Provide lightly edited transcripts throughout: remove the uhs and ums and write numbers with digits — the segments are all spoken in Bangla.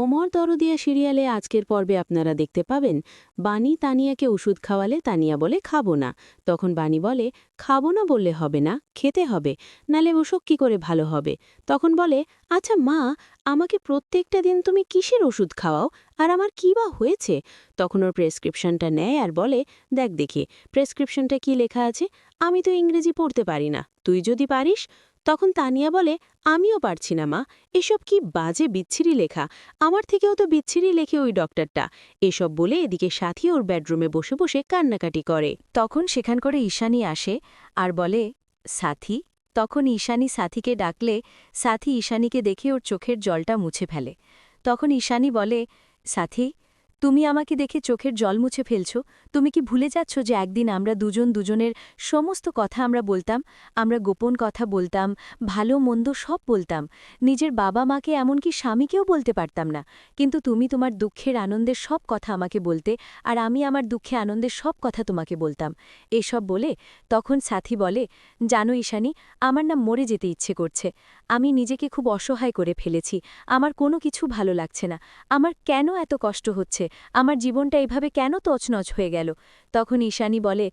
ওমর দরদিয়া সিরিয়ালে আজকের পর্বে আপনারা দেখতে পাবেন বানি তানিয়াকে ওষুধ খাওয়ালে তানিয়া বলে খাবো না। তখন বানি বলে খাবো না বললে হবে না, খেতে হবে, নালে অসুখ কি করে ভালো হবে। তখন বলে আচ্ছা মা, আমাকে প্রত্যেকটা দিন তুমি কিসের ওষুধ খাওয়াও, আর আমার কী বা হয়েছে। তখন ওর প্রেসক্রিপশনটা নেয় আর বলে দেখ দেখি প্রেসক্রিপশনটা কি লেখা আছে, আমি তো ইংরেজি পড়তে পারি না, তুই যদি পারিস। তখন তানিয়া বলে আমিও পারছি না মা, এসব কি বাজে বিচ্ছিরি লেখা, আমার থেকেও তো বিচ্ছিরি লেখে ওই ডক্টরটা। এসব বলে এদিকে সাথী ওর বেডরুমে বসে বসে কান্নাকাটি করে। তখন সেখান করে ঈশানী আসে আর বলে সাথী। তখন ঈশানী সাথীকে ডাকলে সাথী ঈশানীকে দেখে ওর চোখের জলটা মুছে ফেলে। তখন ঈশানী বলে সাথী, তুমি আমাকে দেখে চোখের জল মুছে ফেলছো? তুমি কি ভুলে যাচ্ছ যে একদিন আমরা দুজন দুজনের সমস্ত কথা আমরা বলতাম, আমরা গোপন কথা বলতাম, ভালো মন্দ সব বলতাম, নিজের বাবা মাকে এমনকি স্বামীকেও বলতে পারতাম না, কিন্তু তুমি তোমার দুঃখের আনন্দের সব কথা আমাকে বলতে, আর আমি আমার দুঃখে আনন্দের সব কথা তোমাকে বলতাম। এসব বলে তখন সাথী বলে জানো ঈশানী, আমার না মরে যেতে ইচ্ছে করছে, আমি নিজেকে খুব অসহায় করে ফেলেছি, আমার কোনো কিছু ভালো লাগছে না, আমার কেন এত কষ্ট হচ্ছে, আমার জীবনটা এভাবে কেন তছনছ হয়ে গেল। তখন ঈশানী বলে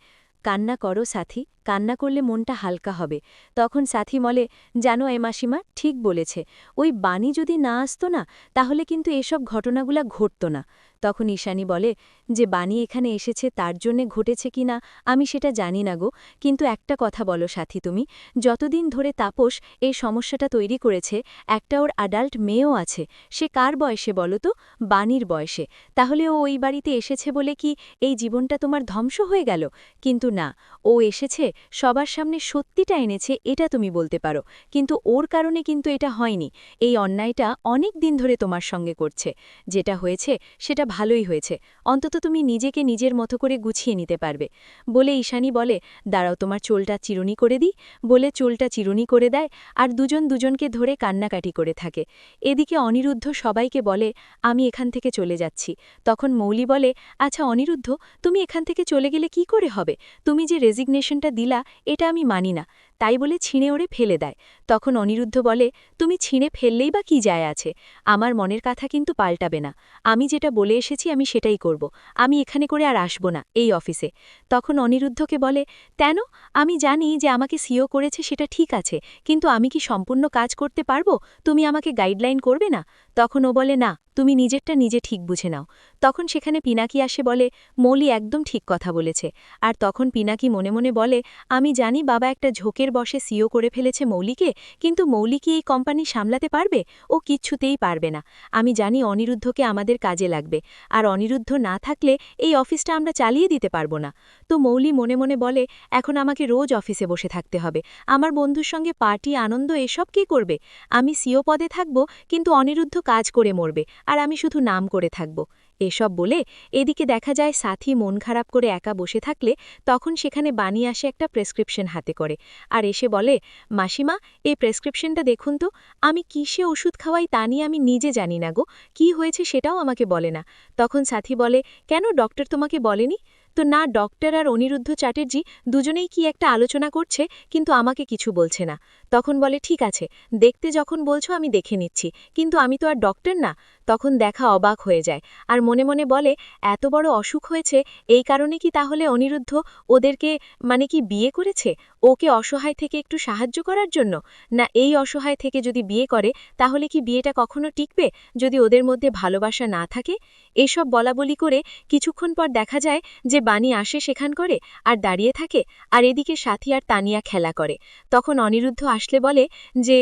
কান্না করো সাথী, কান্না করলে মনটা হালকা হবে। তখন সাথী বলে জানো এ মাসিমা ঠিক বলেছে, ওই বাণী যদি না আসতো না, তাহলে কিন্তু এসব ঘটনাগুলা ঘটতো না। তখন ঈশানী বলে যে বাণী এখানে এসেছে তার জন্যে ঘটেছে কি না আমি সেটা জানি না গো, কিন্তু একটা কথা বলো সাথী, তুমি যতদিন ধরে তাপস এই সমস্যাটা তৈরি করেছে, একটা ওর অ্যাডাল্ট মেয়েও আছে, সে কার বয়সে বলো তো? বাণীর বয়সে। তাহলে ও ওই বাড়িতে এসেছে বলে কি এই জীবনটা তোমার ধ্বংস হয়ে গেল? কিন্তু না, ও এসেছে সবার সামনে সত্যিটা এনেছে, এটা তুমি বলতে পারো, কিন্তু ওর কারণে কিন্তু এটা হয়নি। এই অন্যায়টা অনেক দিন ধরে তোমার সঙ্গে করছে, যেটা হয়েছে সেটা ভালোই হয়েছে, অন্তত তুমি নিজেকে নিজের মতো করে গুছিয়ে নিতে পারবে। বলে ঈশানী বলে দাঁড়াও তোমার চুলটা চিরুনি করে দিই, বলে চুলটা চিরুনি করে দেয়, আর দুজন দুজনকে ধরে কান্নাকাটি করে থাকে। এদিকে অনিরুদ্ধ সবাইকে বলে আমি এখান থেকে চলে যাচ্ছি। তখন মৌলি বলে আচ্ছা অনিরুদ্ধ, তুমি এখান থেকে চলে গেলে কি করে হবে, তুমি যে রেজিগনেশনটা দিলা এটা আমি মানি না, তাই বলে ছিঁড়ে ওড়ে ফেলে দেয়। তখন অনিরুদ্ধ বলে তুমি ছিঁড়ে ফেললেই বা কি যায় আছে, আমার মনের কথা কিন্তু পাল্টাবে না, আমি যেটা বলে এসেছি আমি সেটাই করব, আমি এখানে করে আর আসব না এই অফিসে। তখন অনিরুদ্ধকে বলে কেন, আমি জানি যে আমাকে সিও করেছে সেটা ঠিক আছে, কিন্তু আমি কি সম্পূর্ণ কাজ করতে পারবো, তুমি আমাকে গাইডলাইন করবে না? তখন ও বলে না, তুমি নিজেরটা নিজে ঠিক বুঝে নাও। তখন সেখানে পিনাকি আসে বলে মৌলি একদম ঠিক কথা বলেছে। আর তখন পিনাকি মনে মনে বলে আমি জানি বাবা একটা ঝোঁকের বসে সিও করে ফেলেছে মৌলিকে, কিন্তু মৌলি কি এই কোম্পানি সামলাতে পারবে? ও কিচ্ছুতেই পারবে না। আমি জানি অনিরুদ্ধকে আমাদের কাজে লাগবে, আর অনিরুদ্ধ না থাকলে এই অফিসটা আমরা চালিয়ে দিতে পারবো না। তো মৌলি মনে মনে বলে এখন আমাকে রোজ অফিসে বসে থাকতে হবে, আমার বন্ধুর সঙ্গে পার্টি আনন্দ এসব কে করবে? আমি সিও পদে থাকব, কিন্তু অনিরুদ্ধ কাজ করে মরবে, আর আমি শুধু নাম করে থাকব। এসব বলে এদিকে দেখা যায় সাথী মন খারাপ করে একা বসে থাকলে তখন সেখানে বানি আসে একটা প্রেসক্রিপশন হাতে করে, আর এসে বলে মাসিমা এই প্রেসক্রিপশনটা দেখুন তো, আমি কিসে ওষুধ খাওয়াই তা নিয়ে আমি নিজে জানি না গো, কি হয়েছে সেটাও আমাকে বলে না। তখন সাথী বলে কেন ডক্টর তোমাকে বলেনি? তো না, ডক্টর আর অনিরুদ্ধ চ্যাটার্জি দুজনেই কি একটা আলোচনা করছে, কিন্তু আমাকে কিছু বলছে না। তখন বলে ঠিক আছে, দেখতে যখন বলছো আমি দেখে নিচ্ছি, কিন্তু আমি তো আর ডক্টর না। তখন দেখা অবাক হয়ে যায়, আর মনে মনে বলে এত বড় অসুখ হয়েছে, এই কারণে কি তাহলে অনিরুদ্ধ ওদেরকে মানে কি বিয়ে করেছে, ওকে অসহায় থেকে একটু সাহায্য করার জন্য? না, এই অসহায় থেকে যদি বিয়ে করে তাহলে কি বিয়েটা কখনো টিকবে, যদি ওদের মধ্যে ভালোবাসা না থাকে? এসব বলাবলি করে কিছুক্ষণ পর দেখা যায় যে বানি আসে সেখান করে আর দাঁড়িয়ে থাকে, আর এদিকে সাথী আর তানিয়া খেলা করে। তখন অনিরুদ্ধ আসলে বলে যে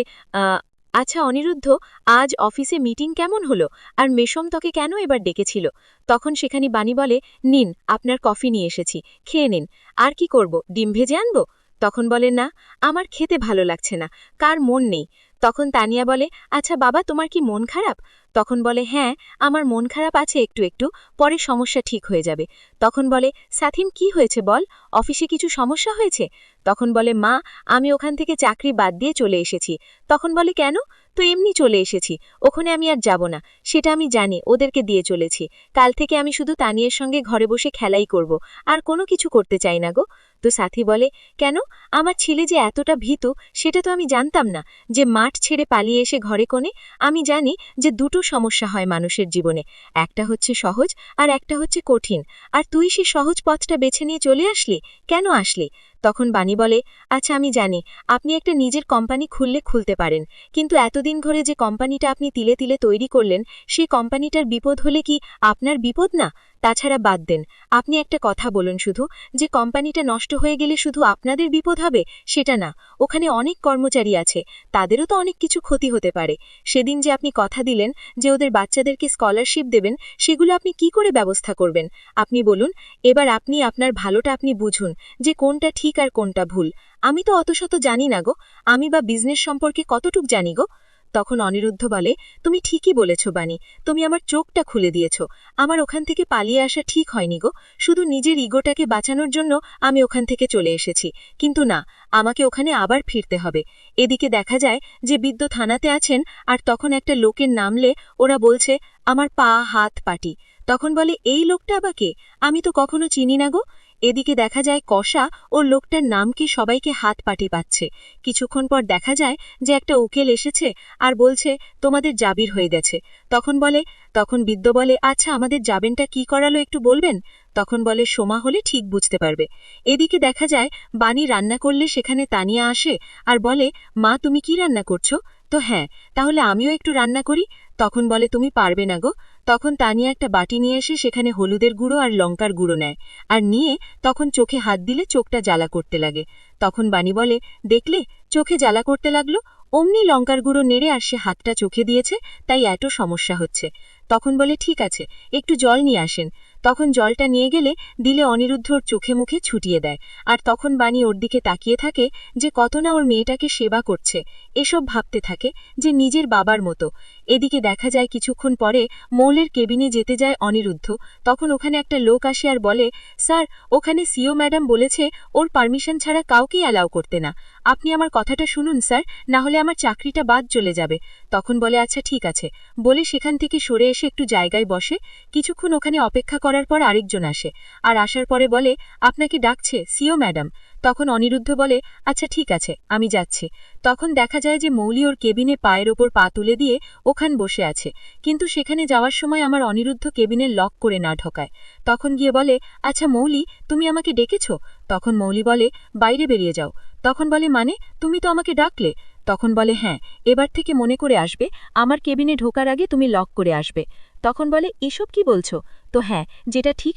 আচ্ছা অনিরুদ্ধ, আজ অফিসে মিটিং কেমন হলো, আর মেশম তোকে কেন এবার ডেকেছিল? তখন সেখানে বানি বলে নিন আপনার কফি নিয়ে এসেছি, খেয়ে নিন। আর কি করব, ডিম ভেজে আনবো? তখন বলে না, আমার খেতে ভালো লাগছে না, কার মন নেই। তখন তানিয়া বলে আচ্ছা বাবা তোমার কি মন খারাপ? তখন বলে হ্যাঁ, আমার মন খারাপ আছে একটু একটু, পরে সমস্যা ঠিক হয়ে যাবে। তখন বলে সাথিম কি হয়েছে বল, অফিসে কিছু সমস্যা হয়েছে? তখন বলে মা, আমি ওখান থেকে চাকরি বাদ দিয়ে চলে এসেছি। তখন বলে কেন? তো এমনি চলে এসেছি, ওখানে আমি আর যাব না, সেটা আমি জানি, ওদেরকে দিয়ে চলেছি। কাল থেকে আমি শুধু তানিয়ের সঙ্গে ঘরে বসে খেলাই করব, আর কোনো কিছু করতে চাই না গো। তো সাথী বলে, কেন? আমার ছেলে যে এতটা ভীতু সেটা তো আমি জানতাম না, যে মাঠ ছেড়ে পালিয়ে এসে ঘরে কোণে। আমি জানি যে দুটো সমস্যা হয় মানুষের জীবনে, একটা হচ্ছে সহজ আর একটা হচ্ছে কঠিন। আর তুই সে সহজ পথটা বেছে নিয়ে চলে আসলি, কেন আসলি? তখন বাণী বলে, আচ্ছা আমি জানি আপনি একটা নিজের কোম্পানি খুলতে পারেন, কিন্তু এতদিন ধরে যে কোম্পানিটা আপনি তিলে তিলে তৈরি করলেন, সেই কোম্পানিটার বিপদ হলে কি আপনার বিপদ না? তাছাড়া বাদ দেন, আপনি একটা কথা বলুন শুধু, যে কোম্পানিটা নষ্ট হয়ে গেলে শুধু আপনাদের বিপদ হবে, সেটা না। ওখানে অনেক কর্মচারী আছে, তাদেরও তো অনেক কিছু ক্ষতি হতে পারে। সেদিন যে আপনি কথা দিলেন যে ওদের বাচ্চাদেরকে স্কলারশিপ দেবেন, সেগুলো আপনি কি করে ব্যবস্থা করবেন? আপনি বলুন। এবার আপনি আপনার ভালোটা আপনি বুঝুন, যে কোনটা ঠিক আর কোনটা ভুল। আমি তো অত শত জানি না গো, আমি বা বিজনেস সম্পর্কে কতটুক জানি গো। তখন অনিরুদ্ধ বলে, তুমি ঠিকই বলেছ বাণী, তুমি আমার চোখটা খুলে দিয়েছ। আমার ওখান থেকে পালিয়ে আসা ঠিক হয়নি গো, শুধু নিজের ইগোটাকে বাঁচানোর জন্য আমি ওখান থেকে চলে এসেছি, কিন্তু না, আমাকে ওখানে আবার ফিরতে হবে। এদিকে দেখা যায় যে বিদ্য থানাতে আছেন, আর তখন একটা লোকের নামলে ওরা বলছে, আমার পা হাত পাটি। তখন বলে, এই লোকটা আবার কে? আমি তো কখনো চিনি না গো। এদিকে দেখা যায় কষা ওর লোকটার নাম কি সবাইকে হাত পাটি পাচ্ছে। কিছুক্ষণ পর দেখা যায় যে একটা উকিল এসেছে আর বলছে, তোমাদের জাবির হয়ে গেছে। তখন বিদ্য বলে, আচ্ছা আমাদের জাবেনটা কি করালো একটু বলবেন? তখন বলে, সোমা হলে ঠিক বুঝতে পারবে। এদিকে দেখা যায় বাণী রান্না করলে সেখানে তানিয়া আসে আর বলে, মা তুমি কি রান্না করছো? তো হ্যাঁ, তাহলে আমিও একটু রান্না করি। তখন বলে, তুমি পারবে না গো। তখন তানিয়া একটা বাটি নিয়ে এসে সেখানে হলুদের গুঁড়ো আর লঙ্কার গুঁড়ো নেয়, আর নিয়ে তখন চোখে হাত দিলে চোখটা জ্বালা করতে লাগে। তখন বাণী বলে, দেখলে চোখে জ্বালা করতে লাগলো, অমনি লঙ্কার গুঁড়ো নেড়ে আর সে হাতটা চোখে দিয়েছে, তাই এত সমস্যা হচ্ছে। তখন বলে, ঠিক আছে, একটু জল নিয়ে আসেন। তখন জলটা নিয়ে গেলে দিলে অনিরুদ্ধ ওর চোখে মুখে ছুটিয়ে দেয়, আর তখন বাণী ওর দিকে তাকিয়ে থাকে যে কত না ওর মেয়েটাকে সেবা করছে, এসব ভাবতে থাকে যে নিজের বাবার মতো। এদিকে দেখা যায় কিছুক্ষণ পরে মৌলের কেবিনে যেতে যায় অনিরুদ্ধ। তখন ওখানে একটা লোক আসে আর বলে, স্যার, ওখানে সিও ম্যাডাম বলেছে ওর পারমিশন ছাড়া কাউকেই অ্যালাউ করতে না। আপনি আমার কথাটা শুনুন স্যার, না হলে আমার চাকরিটা বাদ চলে যাবে। তখন বলে, আচ্ছা ঠিক আছে, বলে সেখান থেকে সরে এসে একটু জায়গায় বসে। কিছুক্ষণ ওখানে অপেক্ষা করার পর আরেকজন আসে, আর আসার পরে বলে, আপনাকে ডাকছে সিও ম্যাডাম। তখন অনিরুদ্ধ বলে, আচ্ছা ঠিক আছে, আমি যাচ্ছি। তখন দেখা যায় যে মৌলি ওর কেবিনে পায়ের ওপর পা তুলে দিয়ে ওখান বসে আছে, কিন্তু সেখানে যাওয়ার সময় আমার অনিরুদ্ধ কেবিনের লক করে না ঢোকায়। তখন গিয়ে বলে, আচ্ছা মৌলি, তুমি আমাকে ডেকেছ? তখন মৌলি বলে, বাইরে বেরিয়ে যাও। তখন বলে, মানে, তুমি তো আমাকে ডাকলে? তখন বলে, হ্যাঁ, এবার থেকে মনে করে আসবে, আমার কেবিনে ঢোকার আগে তুমি লক করে আসবে। তখন বলে, এসব কি বলছো? তো হ্যাঁ, যেটা ঠিক